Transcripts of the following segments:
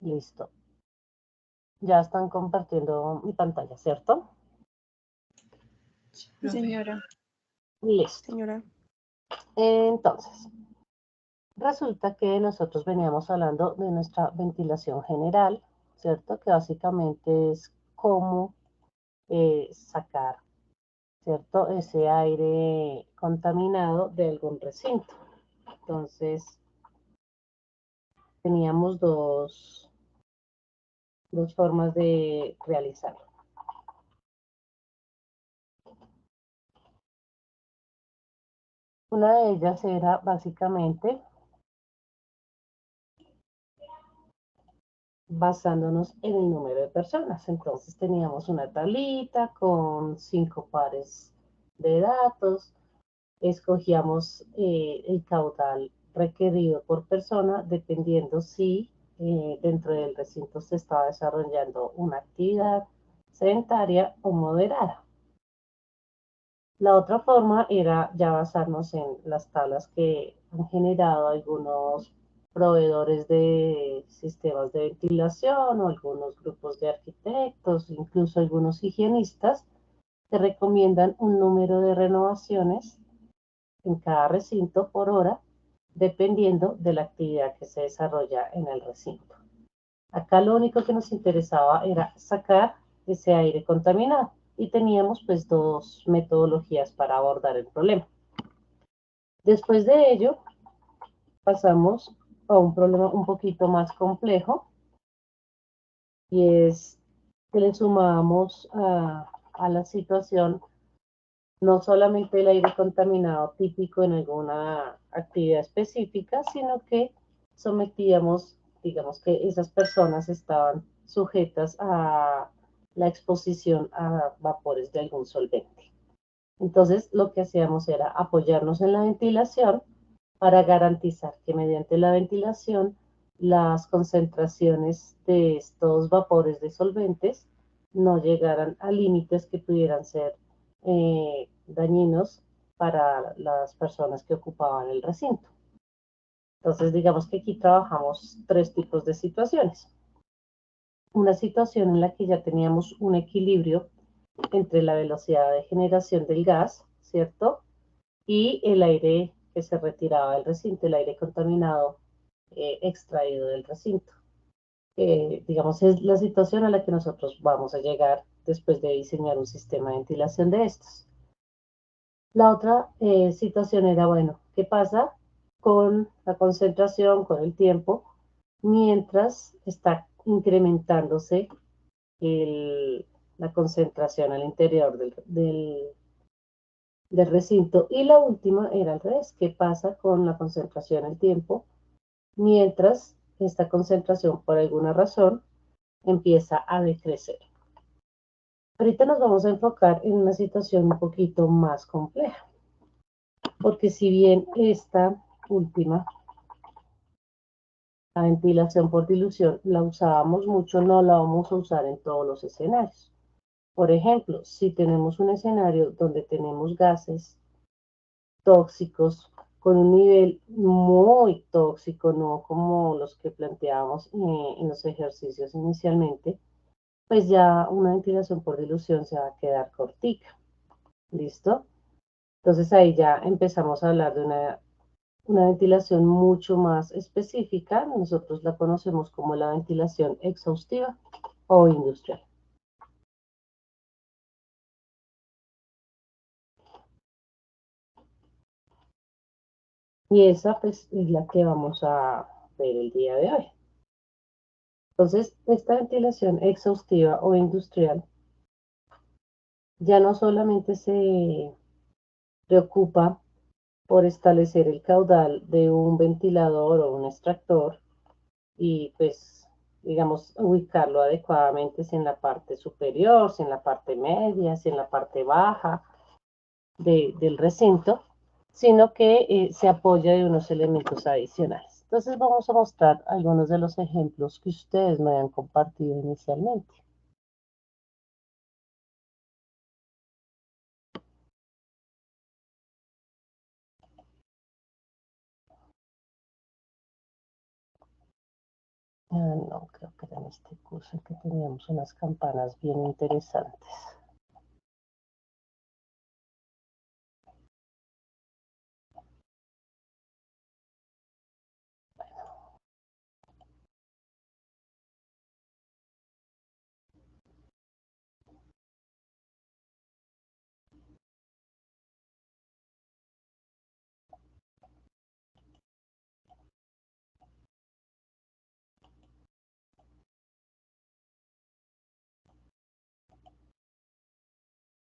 Listo. Ya están compartiendo mi pantalla, ¿cierto? Sí, señora. Listo. Señora. Entonces, resulta que nosotros veníamos hablando de nuestra ventilación general, ¿cierto? Que básicamente es cómo sacar, ¿cierto? Ese aire contaminado de algún recinto. Entonces, teníamos dos formas de realizarlo. Una de ellas era básicamente basándonos en el número de personas. Entonces teníamos una tablita con 5 pares de datos, escogíamos el caudal requerido por persona dependiendo si dentro del recinto se estaba desarrollando una actividad sedentaria o moderada. La otra forma era ya basarnos en las tablas que han generado algunos proveedores de sistemas de ventilación o algunos grupos de arquitectos, incluso algunos higienistas, que recomiendan un número de renovaciones en cada recinto por hora, dependiendo de la actividad que se desarrolla en el recinto. Acá lo único que nos interesaba era sacar ese aire contaminado y teníamos pues dos metodologías para abordar el problema. Después de ello, pasamos a un problema un poquito más complejo y es que le sumamos a la situación no solamente el aire contaminado típico en alguna actividad específica, sino que sometíamos, digamos que esas personas estaban sujetas a la exposición a vapores de algún solvente. Entonces, lo que hacíamos era apoyarnos en la ventilación para garantizar que mediante la ventilación las concentraciones de estos vapores de solventes no llegaran a límites que pudieran ser dañinos para las personas que ocupaban el recinto. Entonces, digamos que aquí trabajamos tres tipos de situaciones. Una situación en la que ya teníamos un equilibrio entre la velocidad de generación del gas, ¿cierto? Y el aire que se retiraba del recinto, el aire contaminado extraído del recinto. Digamos, es la situación a la que nosotros vamos a llegar después de diseñar un sistema de ventilación de estos. La otra situación era, bueno, ¿qué pasa con la concentración, con el tiempo, mientras está incrementándose la concentración al interior del recinto? Y la última era al revés, ¿qué pasa con la concentración, el tiempo, mientras esta concentración por alguna razón empieza a decrecer? Ahorita nos vamos a enfocar en una situación un poquito más compleja, porque si bien esta última, la ventilación por dilución, la usábamos mucho, no la vamos a usar en todos los escenarios. Por ejemplo, si tenemos un escenario donde tenemos gases tóxicos con un nivel muy tóxico, no como los que planteábamos en los ejercicios inicialmente, pues ya una ventilación por dilución se va a quedar cortica. ¿Listo? Entonces ahí ya empezamos a hablar de una ventilación mucho más específica. Nosotros la conocemos como la ventilación exhaustiva o industrial. Y esa pues es la que vamos a ver el día de hoy. Entonces, esta ventilación exhaustiva o industrial ya no solamente se preocupa por establecer el caudal de un ventilador o un extractor y pues, digamos, ubicarlo adecuadamente si en la parte superior, si en la parte media, si en la parte baja del recinto, sino que se apoya de unos elementos adicionales. Entonces vamos a mostrar algunos de los ejemplos que ustedes me han compartido inicialmente. No, creo que era en este curso en que teníamos unas campanas bien interesantes.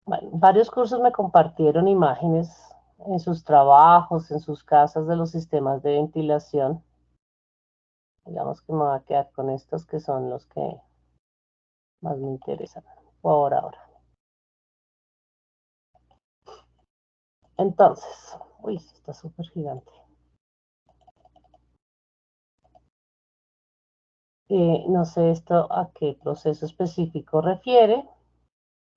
Bueno, varios cursos me compartieron imágenes en sus trabajos, en sus casas de los sistemas de ventilación. Digamos que me voy a quedar con estos que son los que más me interesan por ahora. Entonces, uy, está súper gigante. No sé esto a qué proceso específico refiere.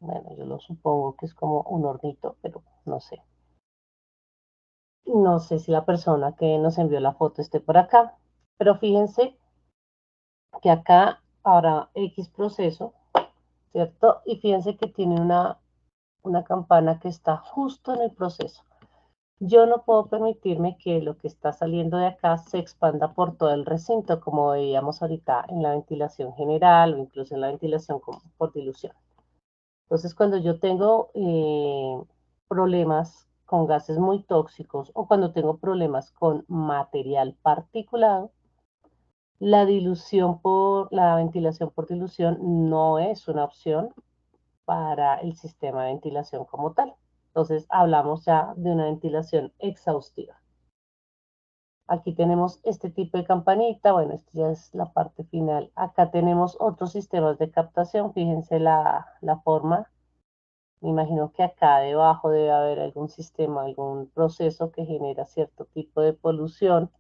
Bueno, yo lo supongo que es como un hornito, pero no sé. No sé si la persona que nos envió la foto esté por acá, pero fíjense que acá habrá X proceso, ¿cierto? Y fíjense que tiene una campana que está justo en el proceso. Yo no puedo permitirme que lo que está saliendo de acá se expanda por todo el recinto, como veíamos ahorita en la ventilación general o incluso en la ventilación por dilución. Entonces, cuando yo tengo problemas con gases muy tóxicos o cuando tengo problemas con material particulado, la ventilación por dilución no es una opción para el sistema de ventilación como tal. Entonces, hablamos ya de una ventilación exhaustiva. Aquí tenemos este tipo de campanita, bueno, esta ya es la parte final. Acá tenemos otros sistemas de captación, fíjense la forma. Me imagino que acá debajo debe haber algún sistema, algún proceso que genera cierto tipo de polución.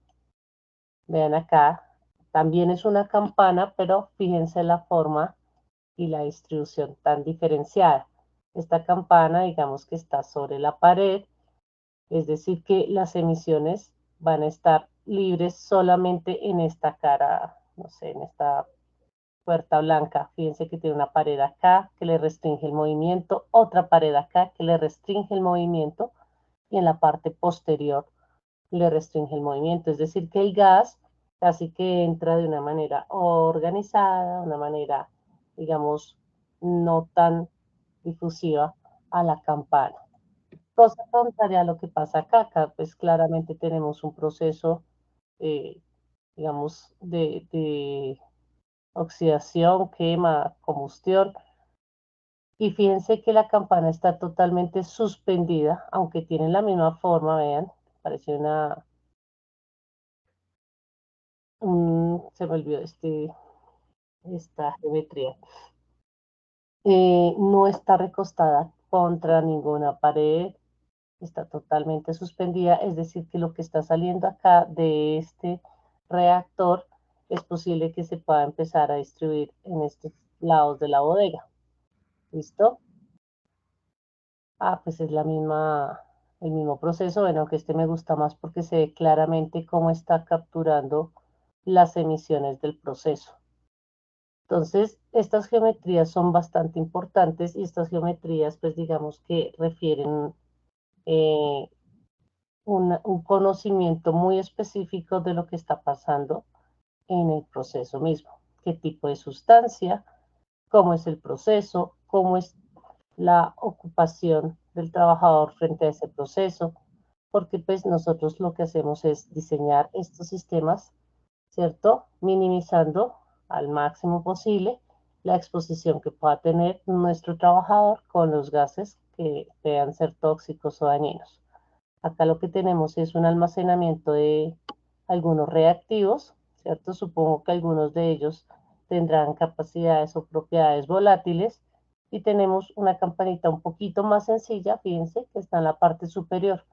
Vean acá, también es una campana, pero fíjense la forma y la distribución tan diferenciada. Esta campana, digamos que está sobre la pared, es decir, que las emisiones van a estar libres solamente en esta cara, no sé, en esta puerta blanca. Fíjense que tiene una pared acá que le restringe el movimiento, otra pared acá que le restringe el movimiento y en la parte posterior le restringe el movimiento. Es decir, que el gas casi que entra de una manera organizada, una manera, digamos, no tan difusiva a la campana. Cosa contraria a lo que pasa acá, acá pues claramente tenemos un proceso, eh, digamos, de oxidación, quema, combustión. Y fíjense que la campana está totalmente suspendida, aunque tiene la misma forma, vean, parece se me olvidó esta geometría. No está recostada contra ninguna pared, está totalmente suspendida, es decir, que lo que está saliendo acá de este reactor es posible que se pueda empezar a distribuir en estos lados de la bodega. ¿Listo? Ah, pues es el mismo proceso, bueno, aunque este me gusta más porque se ve claramente cómo está capturando las emisiones del proceso. Entonces, estas geometrías son bastante importantes y estas geometrías, pues digamos que refieren eh, un conocimiento muy específico de lo que está pasando en el proceso mismo. ¿Qué tipo de sustancia? ¿Cómo es el proceso? ¿Cómo es la ocupación del trabajador frente a ese proceso? Porque pues nosotros lo que hacemos es diseñar estos sistemas, ¿cierto? Minimizando al máximo posible la exposición que pueda tener nuestro trabajador con los gases que puedan ser tóxicos o dañinos. Acá lo que tenemos es un almacenamiento de algunos reactivos, ¿cierto? Supongo que algunos de ellos tendrán capacidades o propiedades volátiles y tenemos una campanita un poquito más sencilla, fíjense, que está en la parte superior.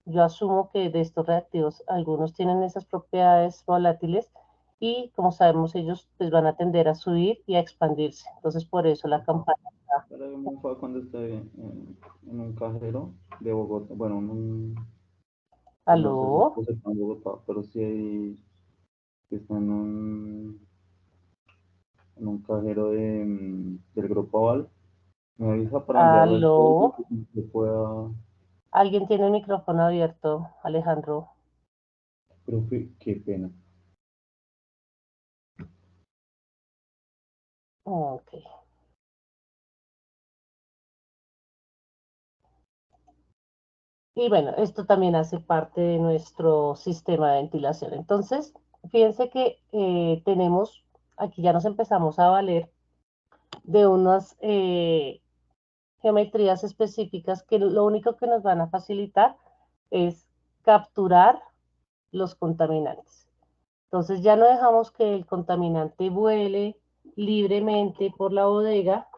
Yo asumo que de estos reactivos algunos tienen esas propiedades volátiles y como sabemos ellos pues van a tender a subir y a expandirse. Entonces por eso la campana está. Ahora mismo fue cuando estoy en un cajero de Bogotá. Bueno, pues no sé si ¿Aló? puse en Bogotá, pero sí hay que está en un. en un cajero del Grupo Aval. Me avisa para enviarle el código Aló, y que pueda, alguien tiene el micrófono abierto, Alejandro. profe, qué pena. Ok. Y bueno, esto también hace parte de nuestro sistema de ventilación. Entonces, fíjense que tenemos, aquí ya nos empezamos a valer de unas geometrías específicas que lo único que nos van a facilitar es capturar los contaminantes. Entonces ya no dejamos que el contaminante vuele libremente por la bodega,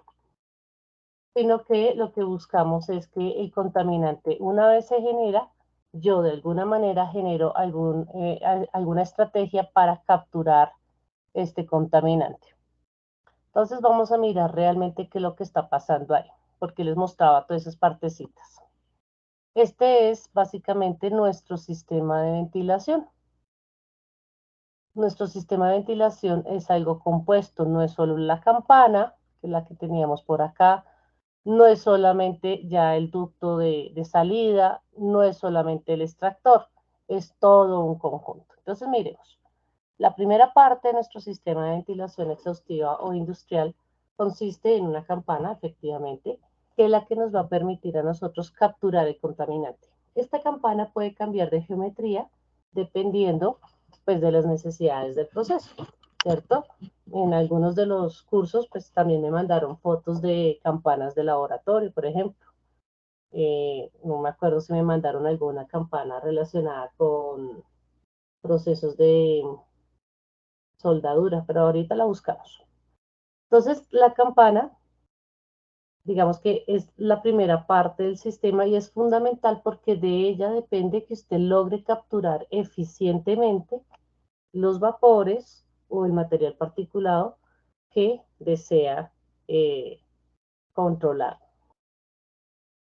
sino que lo que buscamos es que el contaminante, una vez se genera, yo de alguna manera genero alguna estrategia para capturar este contaminante. Entonces vamos a mirar realmente qué es lo que está pasando ahí, porque les mostraba todas esas partecitas. Este es básicamente nuestro sistema de ventilación. Nuestro sistema de ventilación es algo compuesto, no es solo la campana, que es la que teníamos por acá, no es solamente ya el ducto de salida, no es solamente el extractor, es todo un conjunto. Entonces, miremos. La primera parte de nuestro sistema de ventilación exhaustiva o industrial consiste en una campana, efectivamente, que es la que nos va a permitir a nosotros capturar el contaminante. Esta campana puede cambiar de geometría dependiendo pues, de las necesidades del proceso, ¿cierto? En algunos de los cursos pues también me mandaron fotos de campanas de laboratorio, por ejemplo. No me acuerdo si me mandaron alguna campana relacionada con procesos de soldadura, pero ahorita la buscamos. Entonces, la campana, digamos que es la primera parte del sistema y es fundamental porque de ella depende que usted logre capturar eficientemente los vapores o el material particulado que desea controlar.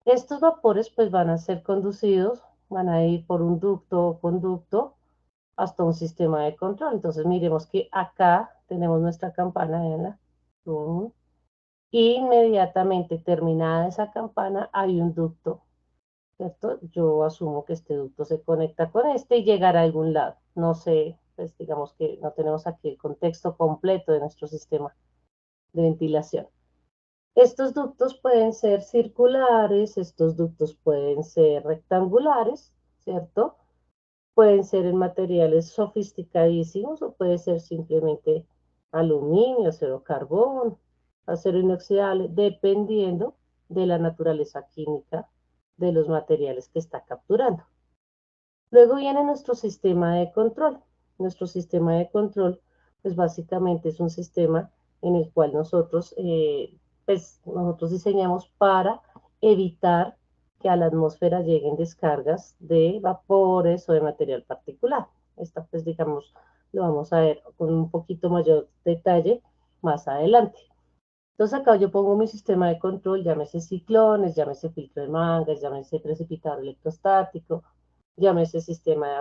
Estos vapores pues van a ser conducidos, van a ir por un ducto o conducto hasta un sistema de control. Entonces miremos que acá tenemos nuestra campana, veanla. Inmediatamente terminada esa campana hay un ducto, ¿cierto? Yo asumo que este ducto se conecta con este y llegará a algún lado. No sé, pues digamos que no tenemos aquí el contexto completo de nuestro sistema de ventilación. Estos ductos pueden ser circulares, estos ductos pueden ser rectangulares, ¿cierto? Pueden ser en materiales sofisticadísimos o puede ser simplemente aluminio, acero carbón, acero inoxidable, dependiendo de la naturaleza química de los materiales que está capturando. Luego viene nuestro sistema de control. Nuestro sistema de control, pues básicamente es un sistema en el cual nosotros diseñamos para evitar que a la atmósfera lleguen descargas de vapores o de material particular. Esta, pues digamos, lo vamos a ver con un poquito mayor detalle más adelante. Entonces acá yo pongo mi sistema de control, llámese ciclones, llámese filtro de mangas, llámese precipitador electrostático, llámese sistema de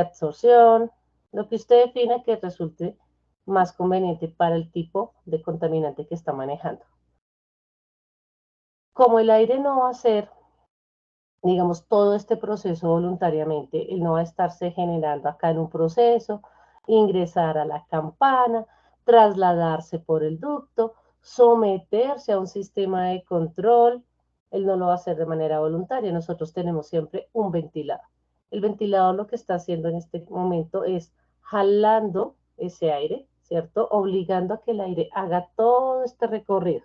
absorción, lo que usted defina que resulte más conveniente para el tipo de contaminante que está manejando. Como el aire no va a ser, digamos, todo este proceso voluntariamente, él no va a estarse generando acá en un proceso, ingresar a la campana, trasladarse por el ducto, someterse a un sistema de control, él no lo va a hacer de manera voluntaria. Nosotros tenemos siempre un ventilador. El ventilador lo que está haciendo en este momento es jalando ese aire, ¿cierto? Obligando a que el aire haga todo este recorrido.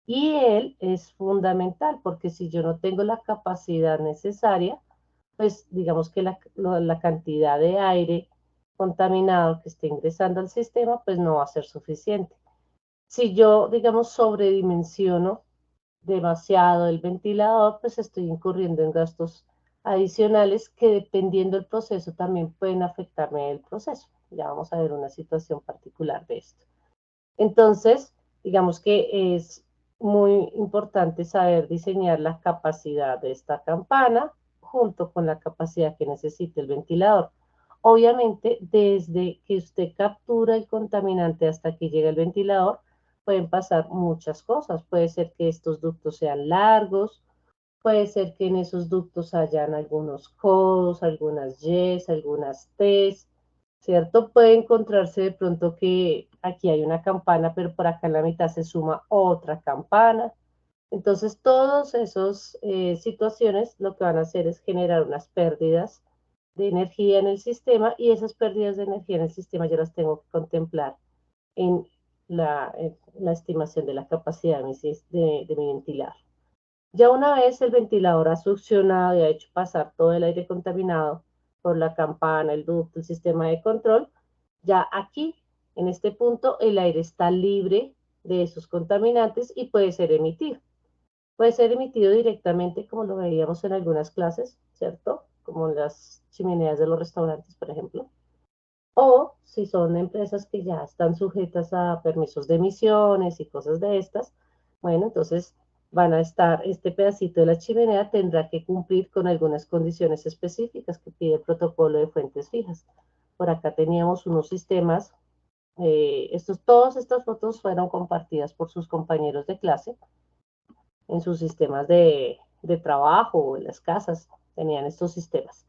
Y él es fundamental porque si yo no tengo la capacidad necesaria, pues digamos que la cantidad de aire contaminado que esté ingresando al sistema, pues no va a ser suficiente. Si yo, digamos, sobredimensiono demasiado el ventilador, pues estoy incurriendo en gastos adicionales que dependiendo del proceso también pueden afectarme el proceso. Ya vamos a ver una situación particular de esto. Entonces, digamos que es muy importante saber diseñar la capacidad de esta campana junto con la capacidad que necesite el ventilador. Obviamente, desde que usted captura el contaminante hasta que llega el ventilador, pueden pasar muchas cosas. Puede ser que estos ductos sean largos, puede ser que en esos ductos hayan algunos codos, algunas Ys, algunas Ts, ¿cierto? Puede encontrarse de pronto que aquí hay una campana, pero por acá en la mitad se suma otra campana. Entonces, todas esas situaciones lo que van a hacer es generar unas pérdidas de energía en el sistema y esas pérdidas de energía en el sistema yo las tengo que contemplar en la estimación de la capacidad de mi ventilador. Ya una vez el ventilador ha succionado y ha hecho pasar todo el aire contaminado por la campana, el ducto, el sistema de control, ya aquí, en este punto, el aire está libre de esos contaminantes y puede ser emitido. Puede ser emitido directamente, como lo veíamos en algunas clases, ¿cierto? Como en las chimeneas de los restaurantes, por ejemplo. O si son empresas que ya están sujetas a permisos de emisiones y cosas de estas, bueno, entonces van a estar, este pedacito de la chimenea tendrá que cumplir con algunas condiciones específicas que pide el protocolo de fuentes fijas. Por acá teníamos unos sistemas, todas estas fotos fueron compartidas por sus compañeros de clase en sus sistemas de trabajo o en las casas, tenían estos sistemas.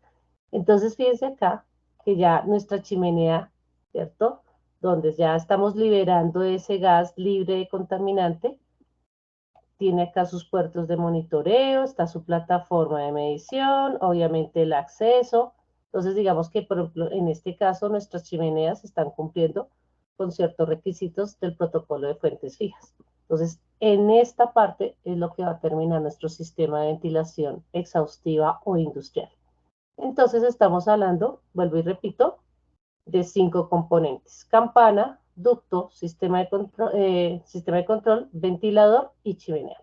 Entonces, fíjense acá que ya nuestra chimenea, ¿cierto? Donde ya estamos liberando ese gas libre de contaminante, tiene acá sus puertos de monitoreo, está su plataforma de medición, obviamente el acceso. Entonces, digamos que, por ejemplo, en este caso, nuestras chimeneas están cumpliendo con ciertos requisitos del protocolo de fuentes fijas. Entonces, en esta parte es lo que va a terminar nuestro sistema de ventilación exhaustiva o industrial. Entonces, estamos hablando, vuelvo y repito, de 5 componentes: campana, ducto, sistema de control, ventilador y chimenea.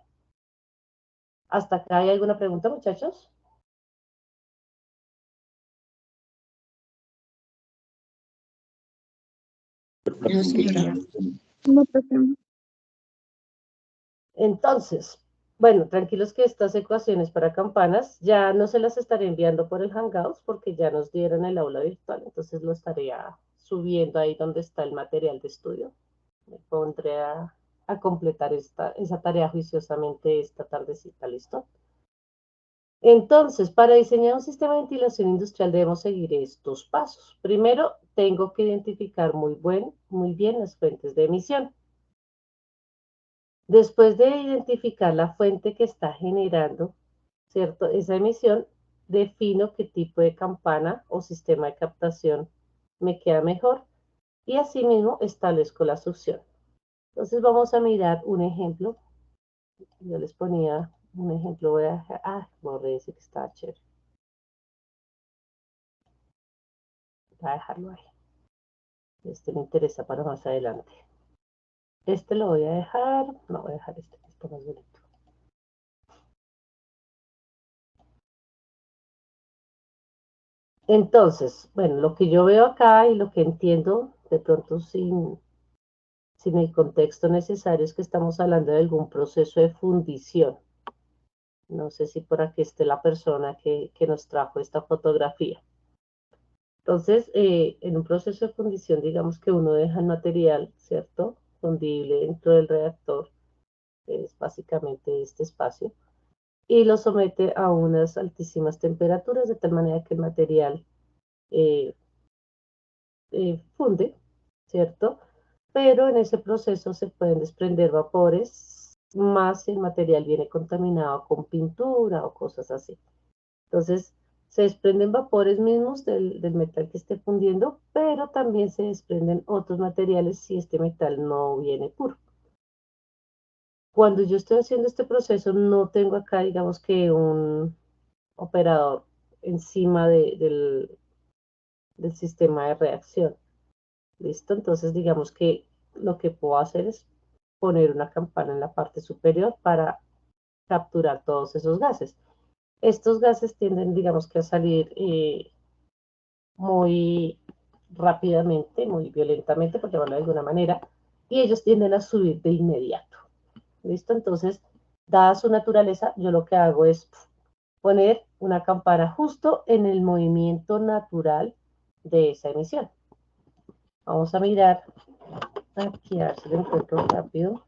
¿Hasta acá hay alguna pregunta, muchachos? No, señora. No, profe. Entonces, bueno, tranquilos que estas ecuaciones para campanas ya no se las estaré enviando por el Hangouts porque ya nos dieron el aula virtual, entonces lo estaría subiendo ahí donde está el material de estudio. Me pondré a completar esa tarea juiciosamente esta tardecita, ¿listo? Entonces, para diseñar un sistema de ventilación industrial debemos seguir estos pasos. Primero, tengo que identificar muy bien las fuentes de emisión. Después de identificar la fuente que está generando, ¿cierto?, esa emisión, defino qué tipo de campana o sistema de captación me queda mejor y asimismo establezco la succión. Entonces vamos a mirar un ejemplo. Yo les ponía un ejemplo, voy a dejar, borré ese que estaba chévere. Voy a dejarlo ahí. Este me interesa para más adelante. Este lo voy a dejar, no voy a dejar este que está más bonito. Entonces, bueno, lo que yo veo acá y lo que entiendo, de pronto sin el contexto necesario, es que estamos hablando de algún proceso de fundición. No sé si por aquí esté la persona que nos trajo esta fotografía. Entonces, en un proceso de fundición, digamos que uno deja el material, ¿cierto?, fundible dentro del reactor, que es básicamente este espacio, y lo somete a unas altísimas temperaturas, de tal manera que el material eh, funde, ¿cierto? Pero en ese proceso se pueden desprender vapores, más si el material viene contaminado con pintura o cosas así. Entonces, se desprenden vapores mismos del metal que esté fundiendo, pero también se desprenden otros materiales si este metal no viene puro. Cuando yo estoy haciendo este proceso, no tengo acá, digamos que un operador encima del sistema de reacción. ¿Listo? Entonces, digamos que lo que puedo hacer es poner una campana en la parte superior para capturar todos esos gases. Estos gases tienden, digamos que a salir muy rápidamente, muy violentamente, por llamarlo de alguna manera, y ellos tienden a subir de inmediato. ¿Listo? Entonces, dada su naturaleza, yo lo que hago es poner una campana justo en el movimiento natural de esa emisión. Vamos a mirar aquí a ver si lo encuentro rápido.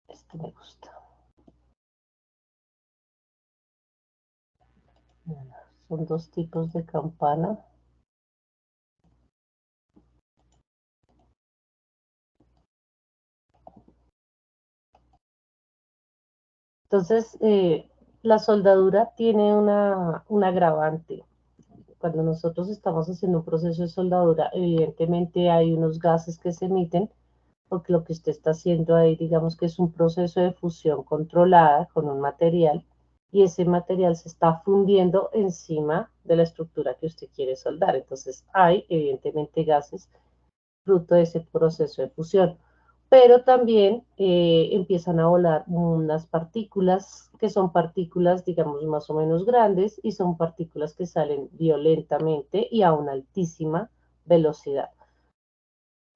Este me gusta. Son dos tipos de campana. Entonces, la soldadura tiene un agravante. Cuando nosotros estamos haciendo un proceso de soldadura, evidentemente hay unos gases que se emiten, porque lo que usted está haciendo ahí, digamos que es un proceso de fusión controlada con un material, y ese material se está fundiendo encima de la estructura que usted quiere soldar. Entonces, hay evidentemente gases fruto de ese proceso de fusión. Pero también empiezan a volar unas partículas que son partículas, digamos, más o menos grandes, y son partículas que salen violentamente y a una altísima velocidad.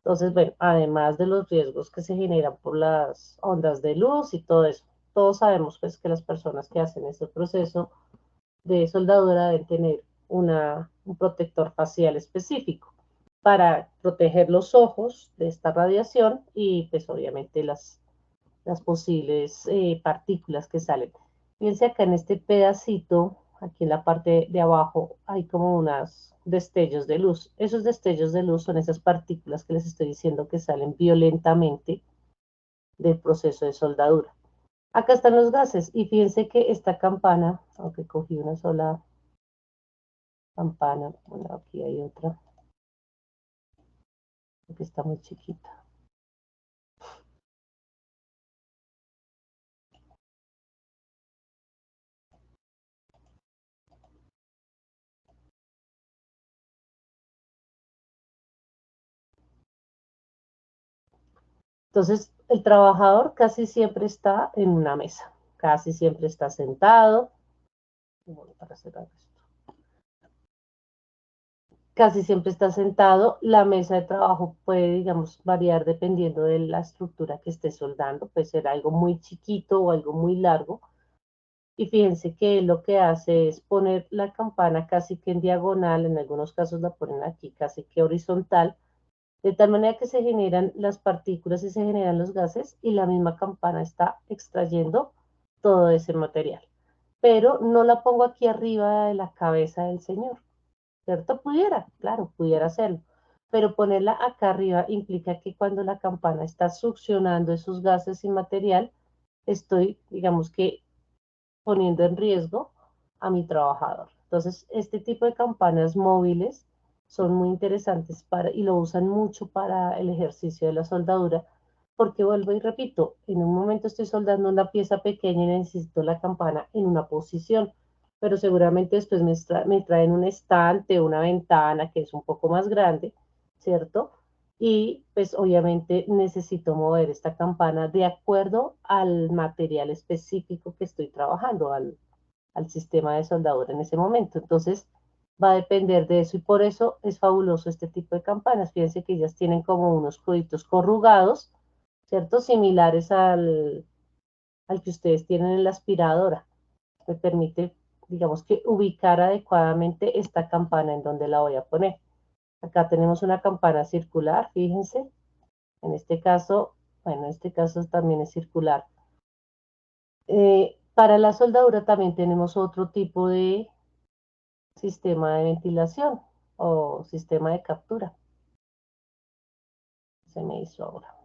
Entonces, bueno, además de los riesgos que se generan por las ondas de luz y todo eso, todos sabemos pues que las personas que hacen ese proceso de soldadura deben tener un protector facial específico para proteger los ojos de esta radiación y pues obviamente las posibles partículas que salen. Fíjense acá en este pedacito, aquí en la parte de abajo, hay como unos destellos de luz. Esos destellos de luz son esas partículas que les estoy diciendo que salen violentamente del proceso de soldadura. Acá están los gases y fíjense que esta campana, aunque cogí una sola campana, bueno, aquí hay otra, porque está muy chiquita. Entonces, el trabajador casi siempre está en una mesa, casi siempre está sentado. Bueno, para cerrar esto. Casi siempre está sentado. La mesa de trabajo puede, digamos, variar dependiendo de la estructura que esté soldando. Puede ser algo muy chiquito o algo muy largo. Y fíjense que lo que hace es poner la campana casi que en diagonal, en algunos casos la ponen aquí casi que horizontal, de tal manera que se generan las partículas y se generan los gases y la misma campana está extrayendo todo ese material. Pero no la pongo aquí arriba de la cabeza del señor, ¿cierto? Pudiera, claro, pudiera hacerlo. Pero ponerla acá arriba implica que cuando la campana está succionando esos gases y material, estoy, digamos que, poniendo en riesgo a mi trabajador. Entonces, este tipo de campanas móviles son muy interesantes y lo usan mucho para el ejercicio de la soldadura, porque vuelvo y repito, en un momento estoy soldando una pieza pequeña y necesito la campana en una posición, pero seguramente después me traen un estante o una ventana que es un poco más grande, ¿cierto? Y pues obviamente necesito mover esta campana de acuerdo al material específico que estoy trabajando, al sistema de soldadura en ese momento. Entonces va a depender de eso y por eso es fabuloso este tipo de campanas. Fíjense que ellas tienen como unos coditos corrugados, ¿cierto? Similares al que ustedes tienen en la aspiradora. Me permite, digamos que ubicar adecuadamente esta campana en donde la voy a poner. Acá tenemos una campana circular, fíjense. En este caso, bueno, en este caso también es circular. Para la soldadura también tenemos otro tipo de sistema de ventilación o sistema de captura. Se me hizo ahora.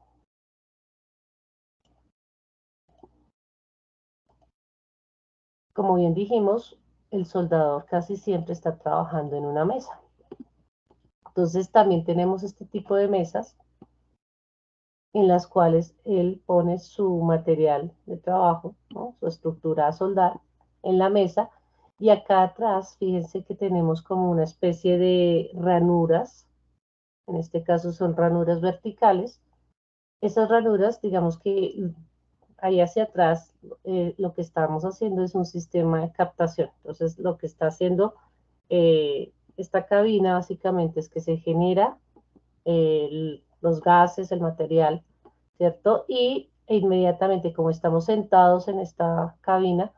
Como bien dijimos, el soldador casi siempre está trabajando en una mesa. Entonces también tenemos este tipo de mesas en las cuales él pone su material de trabajo, ¿no? Su estructura a soldar en la mesa. Y acá atrás, fíjense que tenemos como una especie de ranuras, en este caso son ranuras verticales. Esas ranuras, digamos que ahí hacia atrás, lo que estamos haciendo es un sistema de captación. Entonces, lo que está haciendo esta cabina básicamente es que se genera los gases, el material, ¿cierto? Y inmediatamente, como estamos sentados en esta cabina,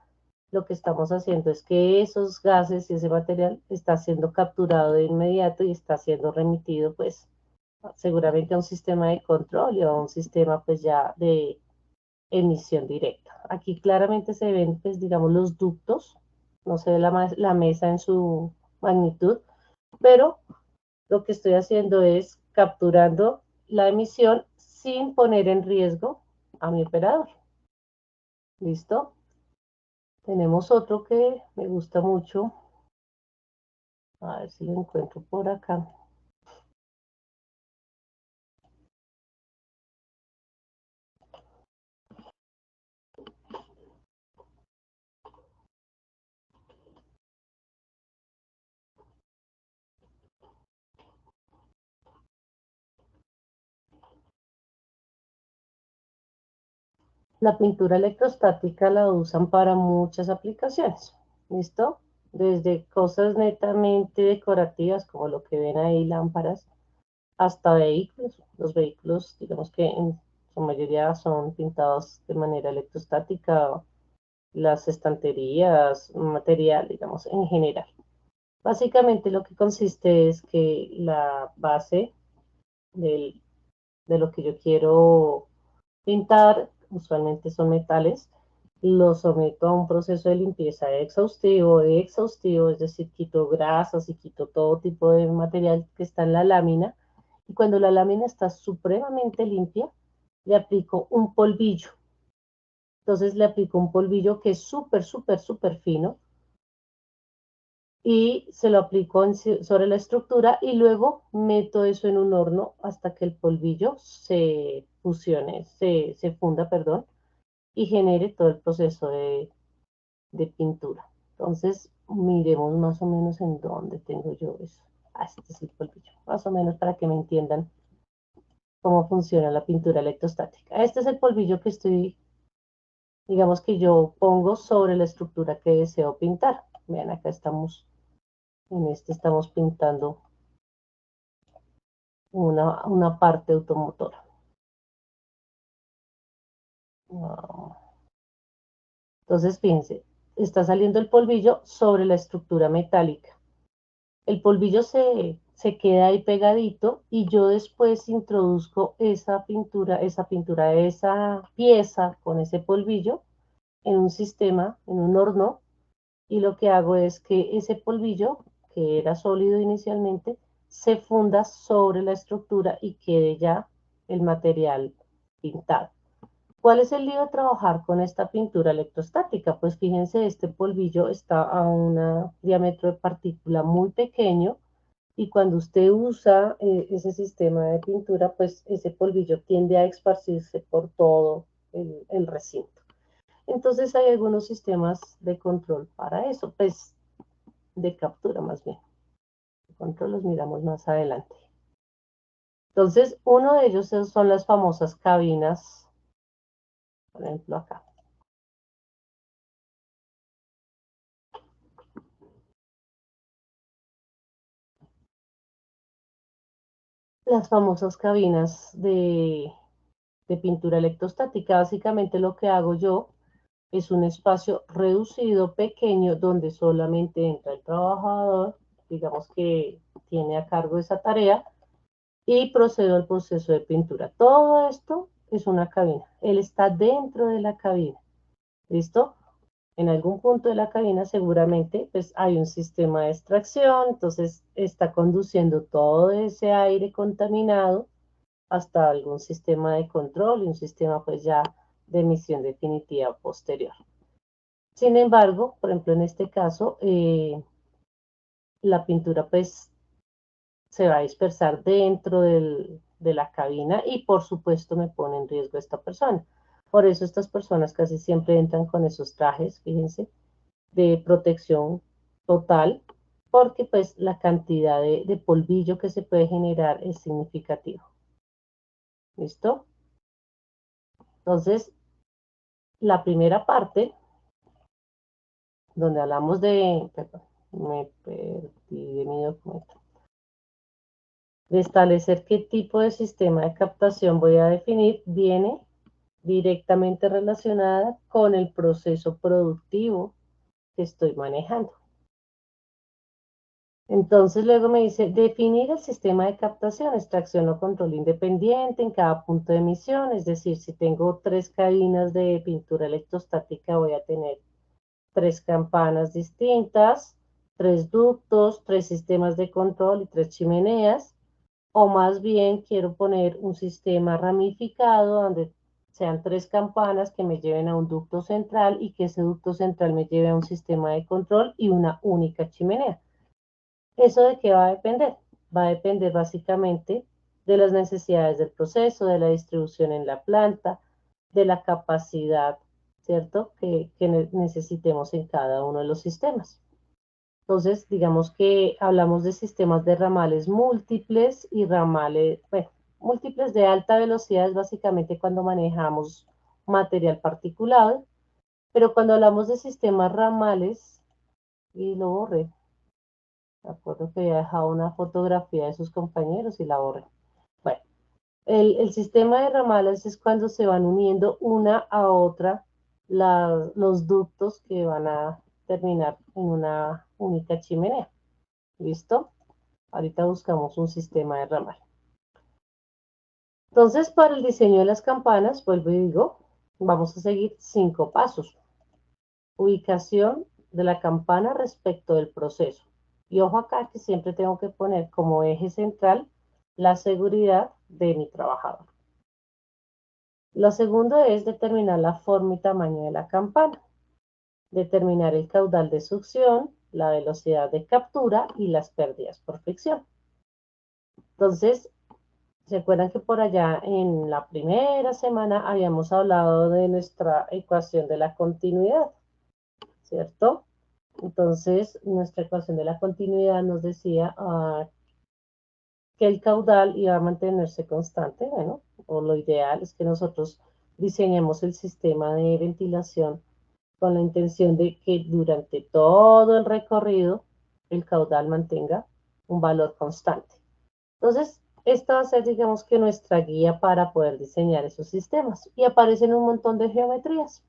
lo que estamos haciendo es que esos gases y ese material está siendo capturado de inmediato y está siendo remitido, pues, seguramente a un sistema de control y a un sistema, pues, ya de emisión directa. Aquí claramente se ven, pues, digamos, los ductos, no se ve la mesa en su magnitud, pero lo que estoy haciendo es capturando la emisión sin poner en riesgo a mi operador. ¿Listo? Tenemos otro que me gusta mucho. A ver si lo encuentro por acá. La pintura electrostática la usan para muchas aplicaciones. ¿Listo? Desde cosas netamente decorativas, como lo que ven ahí, lámparas, hasta vehículos. Los vehículos, digamos que en su mayoría son pintados de manera electrostática, las estanterías, material, digamos, en general. Básicamente lo que consiste es que la base del, de lo que yo quiero pintar, usualmente son metales, lo someto a un proceso de limpieza exhaustivo, es decir, quito grasas y quito todo tipo de material que está en la lámina. Y cuando la lámina está supremamente limpia, le aplico un polvillo. Entonces le aplico un polvillo que es súper fino y se lo aplico sobre la estructura y luego meto eso en un horno hasta que el polvillo se fusione, se funda, perdón, y genere todo el proceso de pintura. Entonces, miremos más o menos en dónde tengo yo eso. Ah, este es el polvillo, más o menos para que me entiendan cómo funciona la pintura electrostática. Este es el polvillo que estoy, digamos que yo pongo sobre la estructura que deseo pintar. Vean, acá estamos, en este estamos pintando una parte automotora. Entonces, fíjense, está saliendo el polvillo sobre la estructura metálica. El polvillo se queda ahí pegadito y yo después introduzco esa pieza con ese polvillo en un sistema, en un horno, y lo que hago es que ese polvillo, que era sólido inicialmente, se funda sobre la estructura y quede ya el material pintado. ¿Cuál es el lío de trabajar con esta pintura electrostática? Pues fíjense, este polvillo está a un diámetro de partícula muy pequeño y cuando usted usa ese sistema de pintura, pues ese polvillo tiende a esparcirse por todo el recinto. Entonces hay algunos sistemas de control para eso, pues de captura más bien. De control los miramos más adelante. Entonces, uno de ellos son las famosas cabinas, por ejemplo acá. Las famosas cabinas de pintura electrostática. Básicamente lo que hago yo es un espacio reducido, pequeño, donde solamente entra el trabajador, digamos que tiene a cargo esa tarea, y procedo al proceso de pintura. Todo esto es una cabina. Él está dentro de la cabina. ¿Listo? En algún punto de la cabina seguramente pues hay un sistema de extracción, entonces está conduciendo todo ese aire contaminado hasta algún sistema de control y un sistema pues ya de emisión definitiva posterior. Sin embargo, por ejemplo, en este caso, la pintura pues se va a dispersar dentro de la cabina y por supuesto me pone en riesgo a esta persona. Por eso estas personas casi siempre entran con esos trajes, fíjense, de protección total, porque pues la cantidad de polvillo que se puede generar es significativo. ¿Listo? Entonces, la primera parte, donde hablamos de, perdón, me perdí de mi documento, de establecer qué tipo de sistema de captación voy a definir, viene directamente relacionada con el proceso productivo que estoy manejando. Entonces luego me dice, definir el sistema de captación, extracción o control independiente en cada punto de emisión, es decir, si tengo 3 cabinas de pintura electrostática, voy a tener 3 campanas distintas, 3 ductos, 3 sistemas de control y 3 chimeneas, o más bien quiero poner un sistema ramificado donde sean 3 campanas que me lleven a un ducto central y que ese ducto central me lleve a un sistema de control y una única chimenea. ¿Eso de qué va a depender? Va a depender básicamente de las necesidades del proceso, de la distribución en la planta, de la capacidad, ¿cierto?, que necesitemos en cada uno de los sistemas. Entonces, digamos que hablamos de sistemas de ramales múltiples y ramales, bueno, múltiples de alta velocidad es básicamente cuando manejamos material particulado, pero cuando hablamos de sistemas ramales, y lo borré, me acuerdo que había dejado una fotografía de sus compañeros y la borré. Bueno, el sistema de ramales es cuando se van uniendo una a otra los ductos que van a terminar en una única chimenea. ¿Listo? Ahorita buscamos un sistema de ramal. Entonces, para el diseño de las campanas, vuelvo y digo, vamos a seguir 5 pasos. Ubicación de la campana respecto del proceso. Y ojo acá que siempre tengo que poner como eje central la seguridad de mi trabajador. Lo segundo es determinar la forma y tamaño de la campana. Determinar el caudal de succión, la velocidad de captura y las pérdidas por fricción. Entonces, ¿se acuerdan que por allá en la primera semana habíamos hablado de nuestra ecuación de la continuidad? ¿Cierto? Entonces, nuestra ecuación de la continuidad nos decía que el caudal iba a mantenerse constante, bueno, o lo ideal es que nosotros diseñemos el sistema de ventilación con la intención de que durante todo el recorrido el caudal mantenga un valor constante. Entonces, esta va a ser, digamos que nuestra guía para poder diseñar esos sistemas. Y aparecen un montón de geometrías.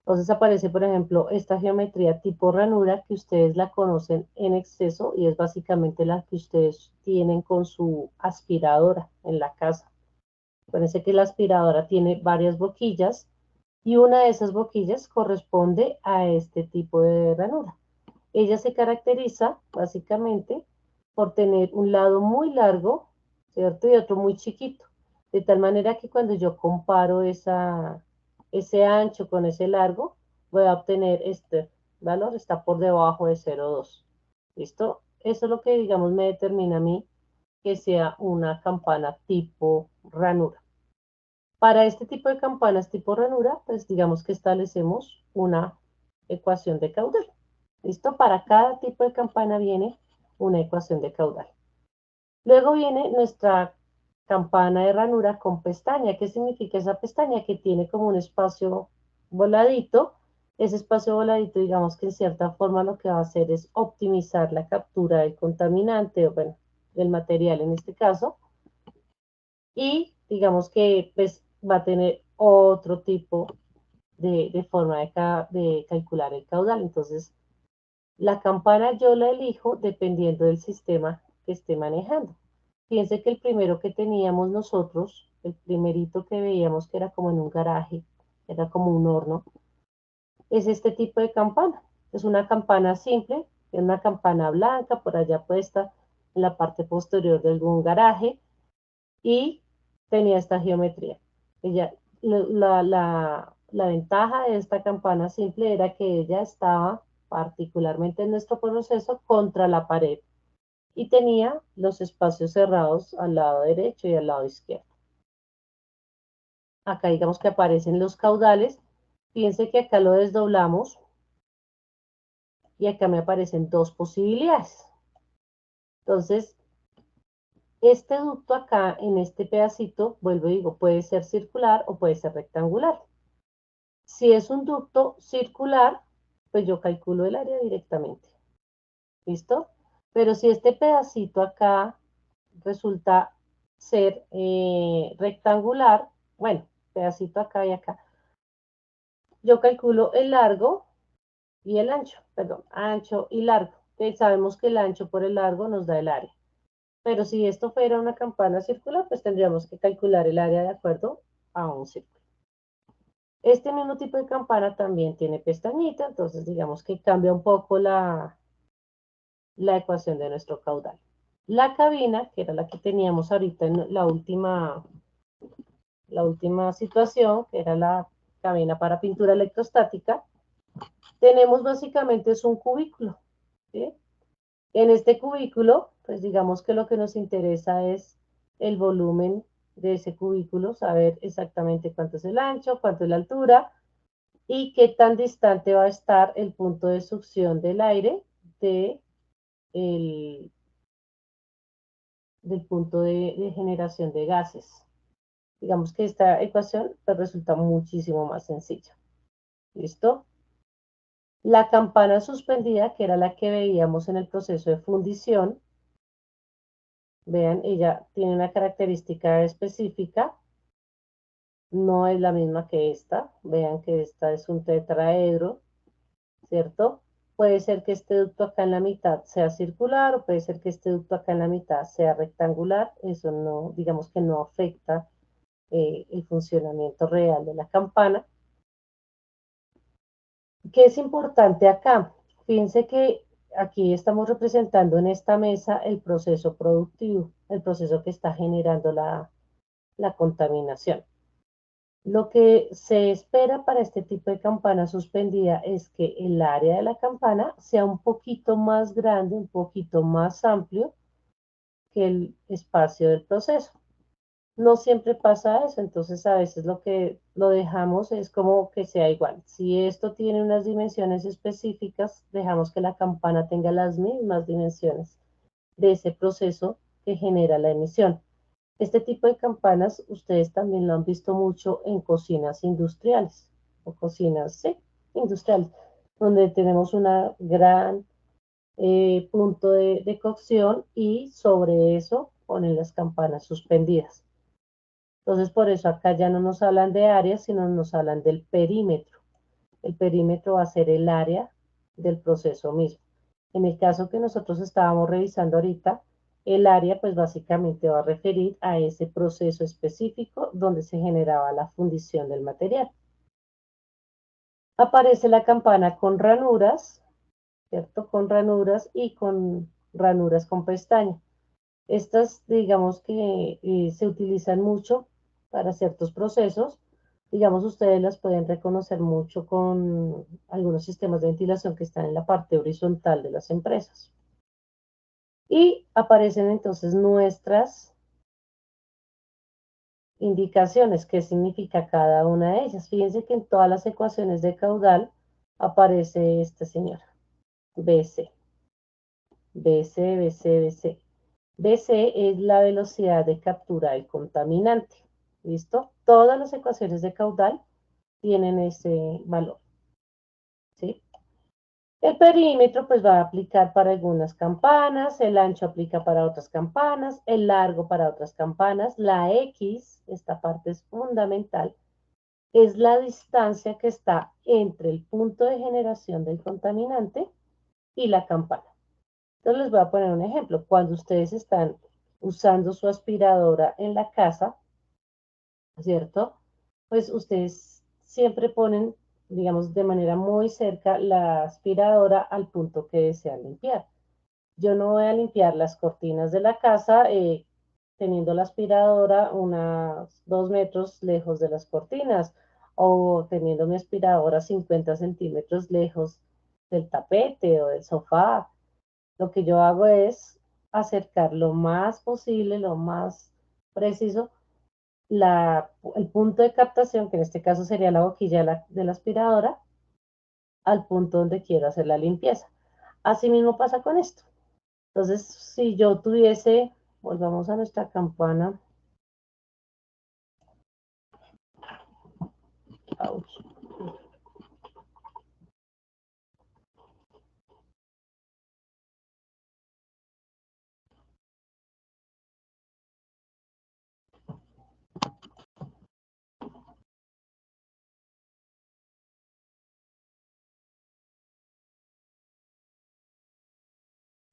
Entonces aparece, por ejemplo, esta geometría tipo ranura que ustedes la conocen en exceso y es básicamente la que ustedes tienen con su aspiradora en la casa. Acuérdense que la aspiradora tiene varias boquillas y una de esas boquillas corresponde a este tipo de ranura. Ella se caracteriza básicamente por tener un lado muy largo, ¿cierto? Y otro muy chiquito. De tal manera que cuando yo comparo ese ancho con ese largo, voy a obtener este valor, está por debajo de 0,2. ¿Listo? Eso es lo que, digamos, me determina a mí que sea una campana tipo ranura. Para este tipo de campanas tipo ranura, pues digamos que establecemos una ecuación de caudal. ¿Listo? Para cada tipo de campana viene una ecuación de caudal. Luego viene nuestra campana de ranura con pestaña. ¿Qué significa esa pestaña? Que tiene como un espacio voladito. Ese espacio voladito, digamos que en cierta forma lo que va a hacer es optimizar la captura del contaminante, o bueno, del material en este caso. Y digamos que pues va a tener otro tipo de forma de calcular el caudal. Entonces, la campana yo la elijo dependiendo del sistema que esté manejando. Fíjense que el primero que teníamos nosotros, el primerito que veíamos que era como en un garaje, era como un horno, es este tipo de campana. Es una campana simple, es una campana blanca por allá puesta en la parte posterior de algún garaje y tenía esta geometría. Ella, la ventaja de esta campana simple era que ella estaba particularmente en nuestro proceso contra la pared y tenía los espacios cerrados al lado derecho y al lado izquierdo. Acá digamos que aparecen los caudales. Fíjense que acá lo desdoblamos y acá me aparecen 2 posibilidades. Entonces, este ducto acá en este pedacito, vuelvo y digo, puede ser circular o puede ser rectangular. Si es un ducto circular, pues yo calculo el área directamente. ¿Listo? Pero si este pedacito acá resulta ser rectangular, bueno, pedacito acá y acá, yo calculo el largo y el ancho, perdón, ancho y largo, que sabemos que el ancho por el largo nos da el área. Pero si esto fuera una campana circular, pues tendríamos que calcular el área de acuerdo a un círculo. Este mismo tipo de campana también tiene pestañita, entonces digamos que cambia un poco la ecuación de nuestro caudal. La cabina, que era la que teníamos ahorita en la última situación, que era la cabina para pintura electrostática, tenemos básicamente es un cubículo, ¿sí? En este cubículo, pues digamos que lo que nos interesa es el volumen de ese cubículo, saber exactamente cuánto es el ancho, cuánto es la altura y qué tan distante va a estar el punto de succión del aire del punto de generación de gases. Digamos que esta ecuación pues, resulta muchísimo más sencilla. ¿Listo? La campana suspendida, que era la que veíamos en el proceso de fundición, vean, ella tiene una característica específica, no es la misma que esta, vean que esta es un tetraedro, ¿cierto? Puede ser que este ducto acá en la mitad sea circular o puede ser que este ducto acá en la mitad sea rectangular, eso no, digamos que no afecta el funcionamiento real de la campana. ¿Qué es importante acá? Fíjense que aquí estamos representando en esta mesa el proceso productivo, el proceso que está generando la contaminación. Lo que se espera para este tipo de campana suspendida es que el área de la campana sea un poquito más grande, un poquito más amplio que el espacio del proceso. No siempre pasa eso, entonces a veces lo que lo dejamos es como que sea igual. Si esto tiene unas dimensiones específicas, dejamos que la campana tenga las mismas dimensiones de ese proceso que genera la emisión. Este tipo de campanas ustedes también lo han visto mucho en cocinas industriales o cocinas, sí, industriales, donde tenemos una gran punto de cocción y sobre eso ponen las campanas suspendidas. Entonces, por eso acá ya no nos hablan de área, sino nos hablan del perímetro. El perímetro va a ser el área del proceso mismo. En el caso que nosotros estábamos revisando ahorita, el área pues básicamente va a referir a ese proceso específico donde se generaba la fundición del material. Aparece la campana con ranuras, ¿cierto? Con ranuras y con ranuras con pestaña. Estas, digamos que se utilizan mucho para ciertos procesos. Digamos, ustedes las pueden reconocer mucho con algunos sistemas de ventilación que están en la parte horizontal de las empresas. Y aparecen entonces nuestras indicaciones, qué significa cada una de ellas. Fíjense que en todas las ecuaciones de caudal aparece esta señora, BC, BC, BC, BC. BC es la velocidad de captura del contaminante. ¿Listo? Todas las ecuaciones de caudal tienen ese valor. ¿Sí? El perímetro pues va a aplicar para algunas campanas, el ancho aplica para otras campanas, el largo para otras campanas, la X, esta parte es fundamental, es la distancia que está entre el punto de generación del contaminante y la campana. Entonces les voy a poner un ejemplo. Cuando ustedes están usando su aspiradora en la casa, ¿cierto? Pues ustedes siempre ponen, digamos, de manera muy cerca la aspiradora al punto que desean limpiar. Yo no voy a limpiar las cortinas de la casa teniendo la aspiradora unos 2 metros lejos de las cortinas o teniendo mi aspiradora 50 centímetros lejos del tapete o del sofá. Lo que yo hago es acercar lo más posible, lo más preciso, el punto de captación, que en este caso sería la boquilla de la aspiradora, al punto donde quiero hacer la limpieza. Así mismo pasa con esto. Entonces, si yo tuviese, volvamos a nuestra campana. Ouch.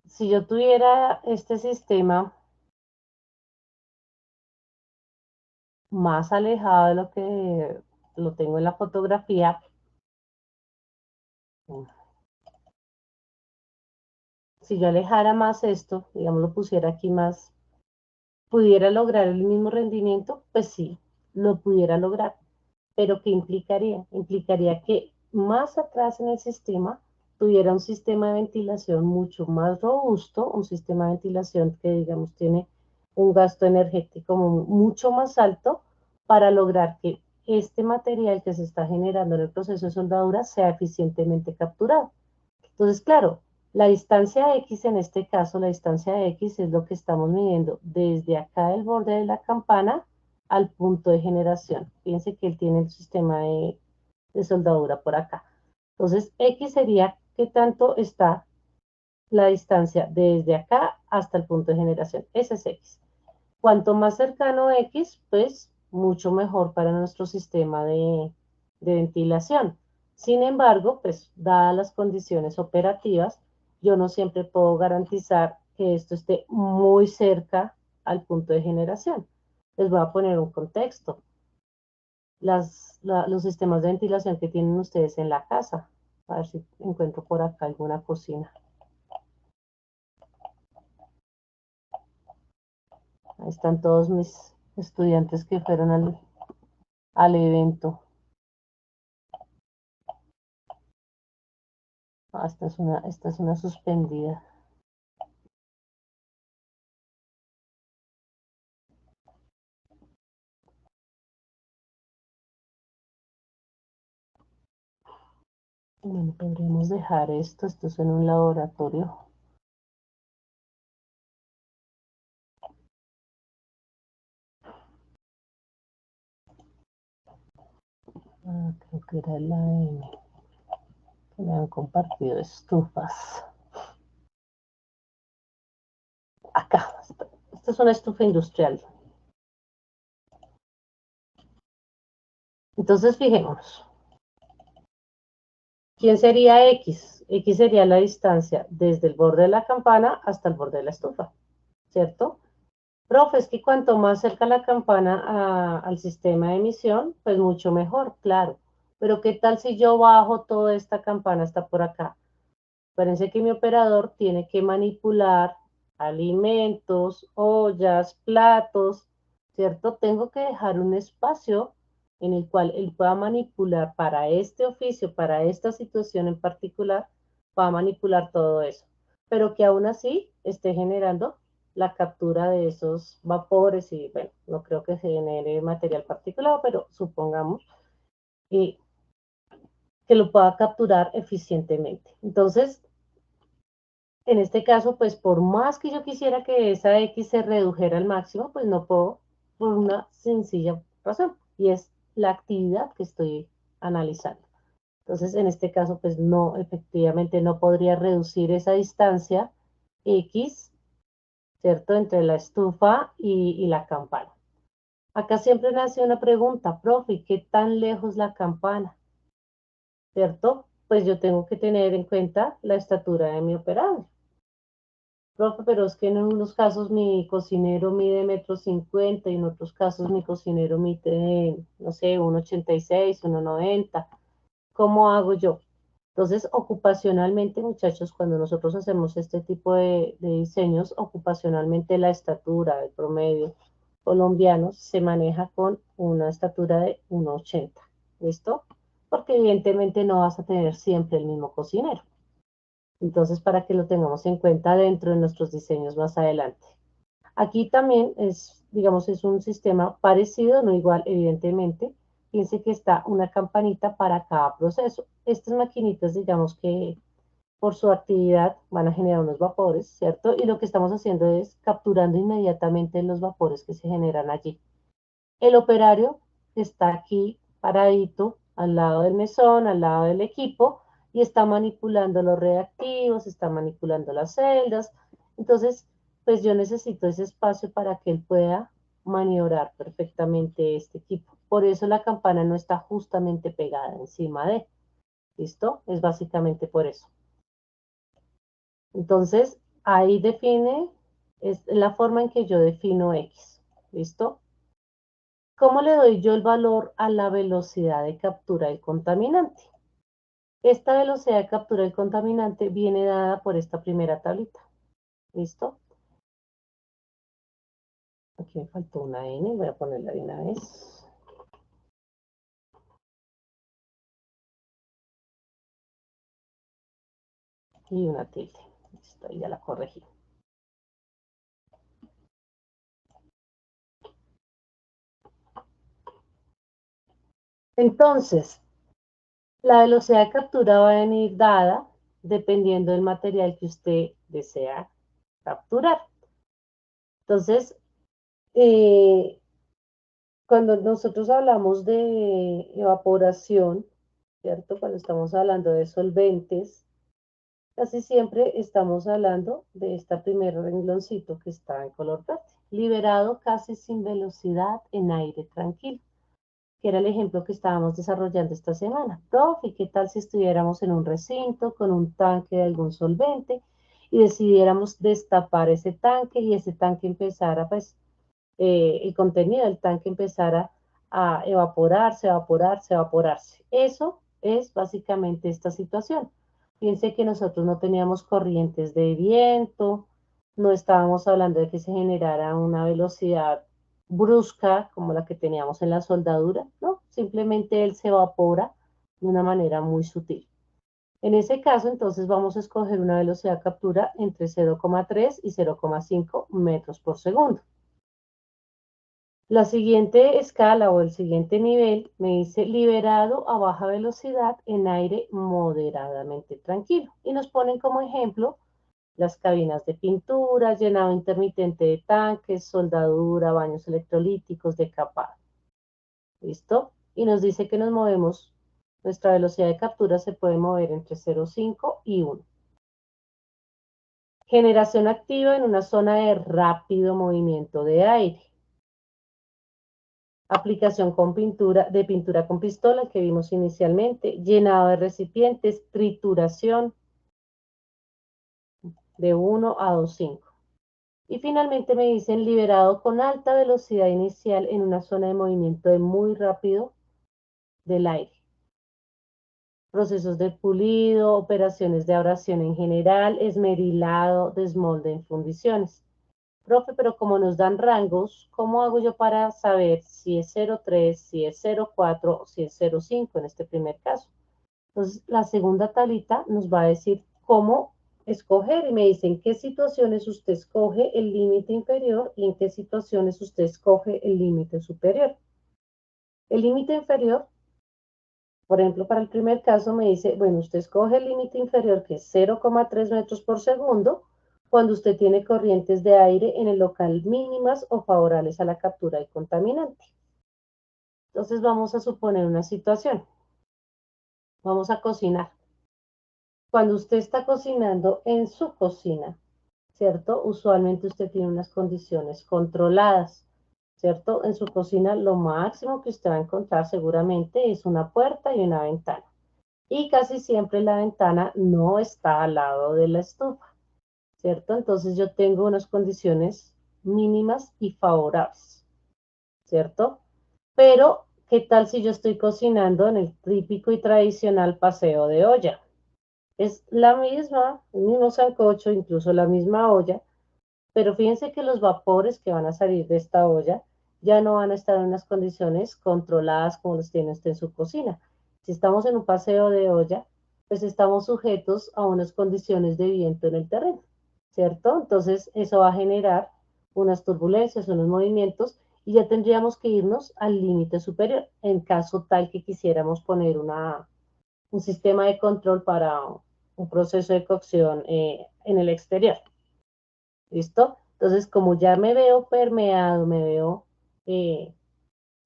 si yo tuviera este sistema más alejado de lo que lo tengo en la fotografía, si yo alejara más esto, digamos, lo pusiera aquí más, ¿pudiera lograr el mismo rendimiento? Pues sí, lo pudiera lograr. ¿Pero qué implicaría? Implicaría que más atrás en el sistema tuviera un sistema de ventilación mucho más robusto, un sistema de ventilación que, digamos, tiene un gasto energético mucho más alto para lograr que este material que se está generando en el proceso de soldadura sea eficientemente capturado. Entonces, claro, la distancia X en este caso, la distancia X es lo que estamos midiendo desde acá del borde de la campana al punto de generación. Fíjense que él tiene el sistema de soldadura por acá. Entonces, X sería qué tanto está la distancia desde acá hasta el punto de generación. Ese es X. Cuanto más cercano X, pues mucho mejor para nuestro sistema de ventilación. Sin embargo, pues dadas las condiciones operativas, yo no siempre puedo garantizar que esto esté muy cerca al punto de generación. Les voy a poner un contexto. Los sistemas de ventilación que tienen ustedes en la casa. A ver si encuentro por acá alguna cocina. Ahí están todos mis estudiantes que fueron al evento. Ah, esta es una suspendida. Bueno, podríamos dejar esto es en un laboratorio. Ah, creo que era la M, que me han compartido estufas. Acá, esta es una estufa industrial. Entonces, fijémonos. ¿Quién sería X? X sería la distancia desde el borde de la campana hasta el borde de la estufa, ¿cierto? Profe, es que cuanto más cerca la campana al sistema de emisión, pues mucho mejor, claro. Pero ¿qué tal si yo bajo toda esta campana hasta por acá? Acuérdense que mi operador tiene que manipular alimentos, ollas, platos, ¿cierto? Tengo que dejar un espacio en el cual él pueda manipular para este oficio, para esta situación en particular, pueda manipular todo eso. Pero que aún así esté generando la captura de esos vapores y, bueno, no creo que se genere material particulado, pero supongamos que lo pueda capturar eficientemente. Entonces, en este caso, pues por más que yo quisiera que esa X se redujera al máximo, pues no puedo por una sencilla razón, y es la actividad que estoy analizando. Entonces, en este caso, pues no, efectivamente no podría reducir esa distancia X, ¿cierto? Entre la estufa y la campana. Acá siempre nace una pregunta, profe, ¿qué tan lejos la campana? ¿Cierto? Pues yo tengo que tener en cuenta la estatura de mi operador. Profe, pero es que en unos casos mi cocinero mide 1,50 m y en otros casos mi cocinero mide, no sé, 1,86 m, 1,90 m. ¿Cómo hago yo? Entonces, ocupacionalmente, muchachos, cuando nosotros hacemos este tipo de diseños, ocupacionalmente la estatura, el promedio colombiano se maneja con una estatura de 1,80 m. ¿Listo? Porque evidentemente no vas a tener siempre el mismo cocinero. Entonces, para que lo tengamos en cuenta dentro de nuestros diseños más adelante. Aquí también es, digamos, es un sistema parecido, no igual, evidentemente. Fíjense que está una campanita para cada proceso. Estas maquinitas, digamos que por su actividad van a generar unos vapores, ¿cierto? Y lo que estamos haciendo es capturando inmediatamente los vapores que se generan allí. El operario está aquí paradito al lado del mesón, al lado del equipo, y está manipulando los reactivos, está manipulando las celdas. Entonces, pues yo necesito ese espacio para que él pueda maniobrar perfectamente este equipo. Por eso la campana no está justamente pegada encima de. ¿Listo? Es básicamente por eso. Entonces, ahí define, es la forma en que yo defino X. ¿Listo? ¿Cómo le doy yo el valor a la velocidad de captura del contaminante? Esta velocidad de captura del contaminante viene dada por esta primera tablita. ¿Listo? Aquí me faltó una N, voy a ponerla de una vez. Y una tilde. Listo, ya la corregí. Entonces, la velocidad de captura va a venir dada dependiendo del material que usted desea capturar. Entonces, cuando nosotros hablamos de evaporación, ¿cierto? Cuando estamos hablando de solventes, casi siempre estamos hablando de este primer rengloncito que está en color verde, liberado casi sin velocidad en aire tranquilo, que era el ejemplo que estábamos desarrollando esta semana. Profe, ¿qué tal si estuviéramos en un recinto con un tanque de algún solvente y decidiéramos destapar ese tanque y ese tanque empezara, pues, el contenido del tanque empezara a evaporarse, evaporarse, evaporarse? Eso es básicamente esta situación. Piense que nosotros no teníamos corrientes de viento, no estábamos hablando de que se generara una velocidad brusca como la que teníamos en la soldadura, no, simplemente él se evapora de una manera muy sutil. En ese caso, entonces vamos a escoger una velocidad de captura entre 0,3 y 0,5 metros por segundo. La siguiente escala o el siguiente nivel me dice liberado a baja velocidad en aire moderadamente tranquilo. Y nos ponen como ejemplo las cabinas de pintura, llenado intermitente de tanques, soldadura, baños electrolíticos, decapado. ¿Listo? Y nos dice que nos movemos, nuestra velocidad de captura se puede mover entre 0,5 y 1. Generación activa en una zona de rápido movimiento de aire. Aplicación con pintura, de pintura con pistola que vimos inicialmente, llenado de recipientes, trituración de 1 a 2,5. Y finalmente me dicen liberado con alta velocidad inicial en una zona de movimiento de muy rápido del aire. Procesos de pulido, operaciones de abrasión en general, esmerilado, desmolde en fundiciones. Profe, pero como nos dan rangos, ¿cómo hago yo para saber si es 0,3, si es 0,4 o si es 0,5 en este primer caso? Entonces, la segunda tablita nos va a decir cómo escoger y me dice en qué situaciones usted escoge el límite inferior y en qué situaciones usted escoge el límite superior. El límite inferior, por ejemplo, para el primer caso me dice, bueno, usted escoge el límite inferior que es 0,3 metros por segundo cuando usted tiene corrientes de aire en el local mínimas o favorables a la captura de contaminante. Entonces vamos a suponer una situación. Vamos a cocinar. Cuando usted está cocinando en su cocina, ¿cierto? Usualmente usted tiene unas condiciones controladas, ¿cierto? En su cocina lo máximo que usted va a encontrar seguramente es una puerta y una ventana. Y casi siempre la ventana no está al lado de la estufa, ¿cierto? Entonces yo tengo unas condiciones mínimas y favorables, ¿cierto? Pero, ¿qué tal si yo estoy cocinando en el típico y tradicional paseo de olla? Es la misma, el mismo sancocho, incluso la misma olla, pero fíjense que los vapores que van a salir de esta olla ya no van a estar en unas condiciones controladas como los tiene usted en su cocina. Si estamos en un paseo de olla, pues estamos sujetos a unas condiciones de viento en el terreno, ¿cierto? Entonces eso va a generar unas turbulencias, unos movimientos y ya tendríamos que irnos al límite superior en caso tal que quisiéramos poner un sistema de control para un proceso de cocción en el exterior. ¿Listo? Entonces, como ya me veo permeado, me veo en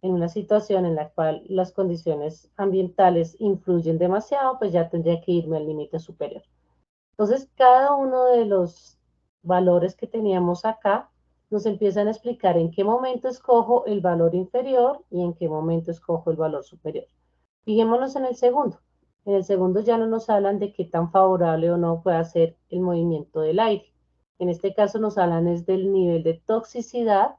una situación en la cual las condiciones ambientales influyen demasiado, pues ya tendría que irme al límite superior. Entonces, cada uno de los valores que teníamos acá nos empiezan a explicar en qué momento escojo el valor inferior y en qué momento escojo el valor superior. Fijémonos en el segundo. En el segundo ya no nos hablan de qué tan favorable o no puede ser el movimiento del aire. En este caso nos hablan es del nivel de toxicidad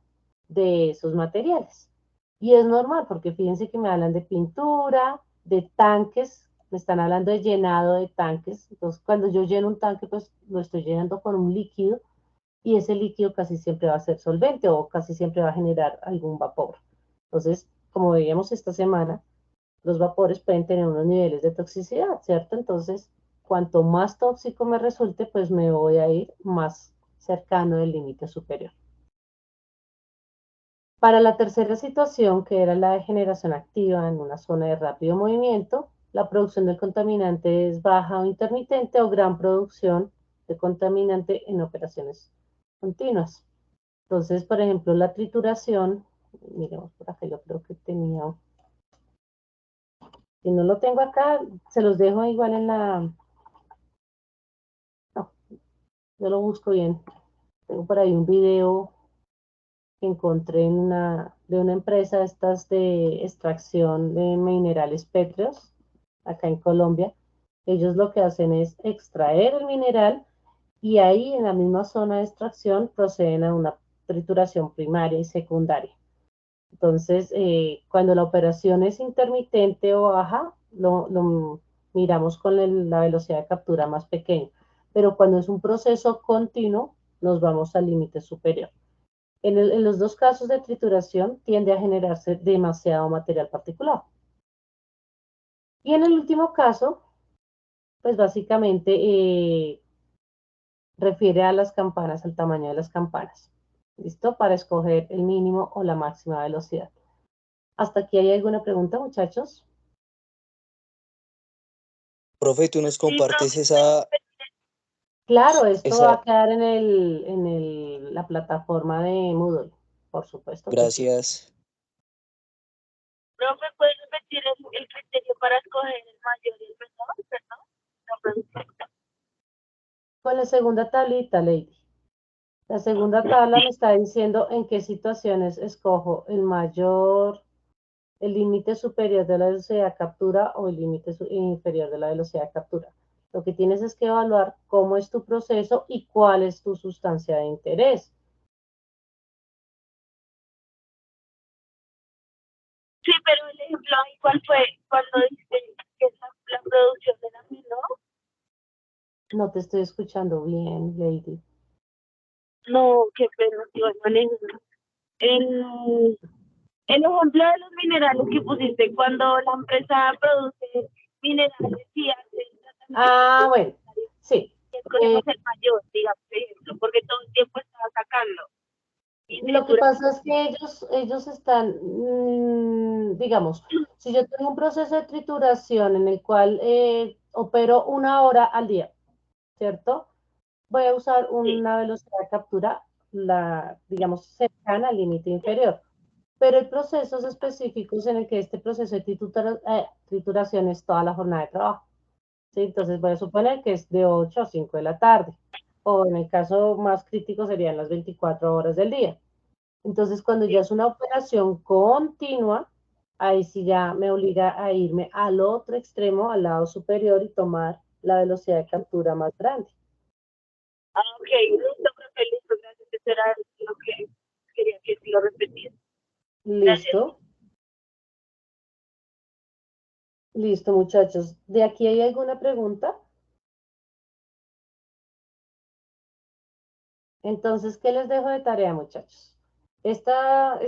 de esos materiales. Y es normal, porque fíjense que me hablan de pintura, de tanques, me están hablando de llenado de tanques. Entonces, cuando yo lleno un tanque, pues lo estoy llenando con un líquido, y ese líquido casi siempre va a ser solvente o casi siempre va a generar algún vapor. Entonces, como veíamos esta semana, los vapores pueden tener unos niveles de toxicidad, ¿cierto? Entonces, cuanto más tóxico me resulte, pues me voy a ir más cercano del límite superior. Para la tercera situación, que era la de generación activa en una zona de rápido movimiento, la producción del contaminante es baja o intermitente o gran producción de contaminante en operaciones continuas. Entonces, por ejemplo, la trituración, miremos por acá, yo creo que tenía, si no lo tengo acá, se los dejo igual en la, no, yo lo busco bien. Tengo por ahí un video que encontré de una empresa estas de extracción de minerales pétreos, acá en Colombia. Ellos lo que hacen es extraer el mineral y ahí en la misma zona de extracción proceden a una trituración primaria y secundaria. Entonces, cuando la operación es intermitente o baja, lo miramos con la velocidad de captura más pequeña. Pero cuando es un proceso continuo, nos vamos al límite superior. En los dos casos de trituración tiende a generarse demasiado material particulado. Y en el último caso, pues básicamente refiere a las campanas, al tamaño de las campanas. ¿Listo? Para escoger el mínimo o la máxima velocidad. ¿Hasta aquí hay alguna pregunta, muchachos? Profe, tú nos compartes Claro, esto va a esa, quedar en la plataforma de Moodle, por supuesto que sí. gracias. Profe, ¿puedes repetir el criterio para escoger el mayor y el menor? Perdón. No, perfecto. Con la segunda tablita, Lady. La segunda tabla me está diciendo en qué situaciones escojo el mayor, el límite superior de la velocidad de captura o el límite inferior de la velocidad de captura. Lo que tienes es que evaluar cómo es tu proceso y cuál es tu sustancia de interés. Sí, pero el ejemplo ahí, ¿cuál fue? Cuando dice que la producción de la menor. No te estoy escuchando bien, Lady. No, qué pena, sí, bueno, el ejemplo de los minerales que pusiste, cuando la empresa produce minerales y hace Ah, bueno, sí. escogemos el mayor, digamos, por ejemplo, porque todo el tiempo estaba sacando. Lo que pasa es que ellos están, digamos, si yo tengo un proceso de trituración en el cual opero 1 hora al día, ¿cierto? Voy a usar Sí, una velocidad de captura, digamos, cercana al límite inferior. Pero hay procesos específicos en el que este proceso de trituración es toda la jornada de trabajo. ¿Sí? Entonces voy a suponer que es de 8 a 5 de la tarde. O en el caso más crítico serían las 24 horas del día. Entonces, cuando ya sí. es una operación continua, ahí sí ya me obliga a irme al otro extremo, al lado superior y tomar la velocidad de captura más grande. Ah, ok, listo, profe, listo, gracias. Eso era lo que quería que lo repetiera. Gracias. ¿Listo? Listo, muchachos. ¿De aquí hay alguna pregunta? Entonces, ¿qué les dejo de tarea, muchachos? Este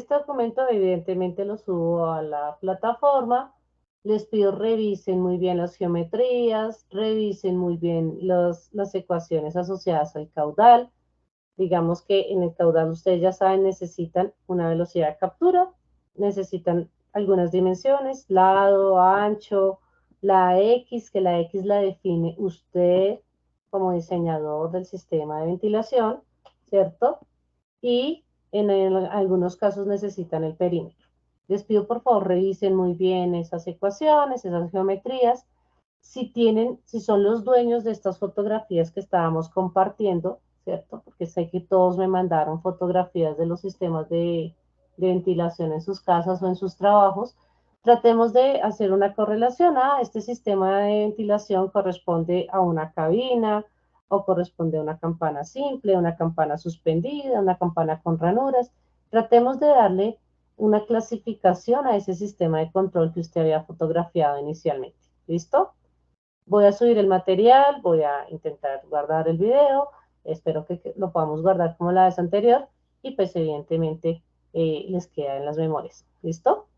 documento evidentemente lo subo a la plataforma. Les pido revisen muy bien las geometrías, revisen muy bien las ecuaciones asociadas al caudal. Digamos que en el caudal ustedes ya saben, necesitan una velocidad de captura, necesitan algunas dimensiones, lado, ancho, la X, que la X la define usted como diseñador del sistema de ventilación, ¿cierto? Y en algunos casos necesitan el perímetro. Les pido por favor revisen muy bien esas ecuaciones, esas geometrías. Si son los dueños de estas fotografías que estábamos compartiendo, ¿cierto? Porque sé que todos me mandaron fotografías de los sistemas de ventilación en sus casas o en sus trabajos. Tratemos de hacer una correlación. Este sistema de ventilación corresponde a una cabina o corresponde a una campana simple, una campana suspendida, una campana con ranuras. Tratemos de darle una clasificación a ese sistema de control que usted había fotografiado inicialmente. ¿Listo? Voy a subir el material, voy a intentar guardar el video, espero que lo podamos guardar como la vez anterior y pues evidentemente les queda en las memorias. ¿Listo?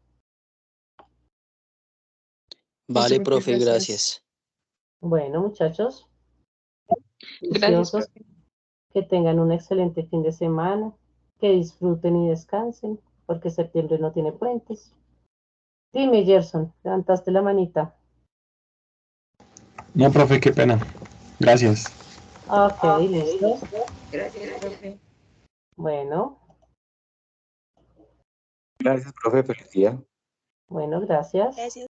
Vale, profe, gracias. gracias. Bueno, muchachos, Gracias, juiciosos, que tengan un excelente fin de semana, que disfruten y descansen, porque septiembre no tiene puentes. Dime, Gerson, levantaste la manita. No, profe, qué pena. Gracias. Ok, listo. Gracias, profe. Bueno, Gracias, profe. Feliz día. bueno, gracias. Gracias.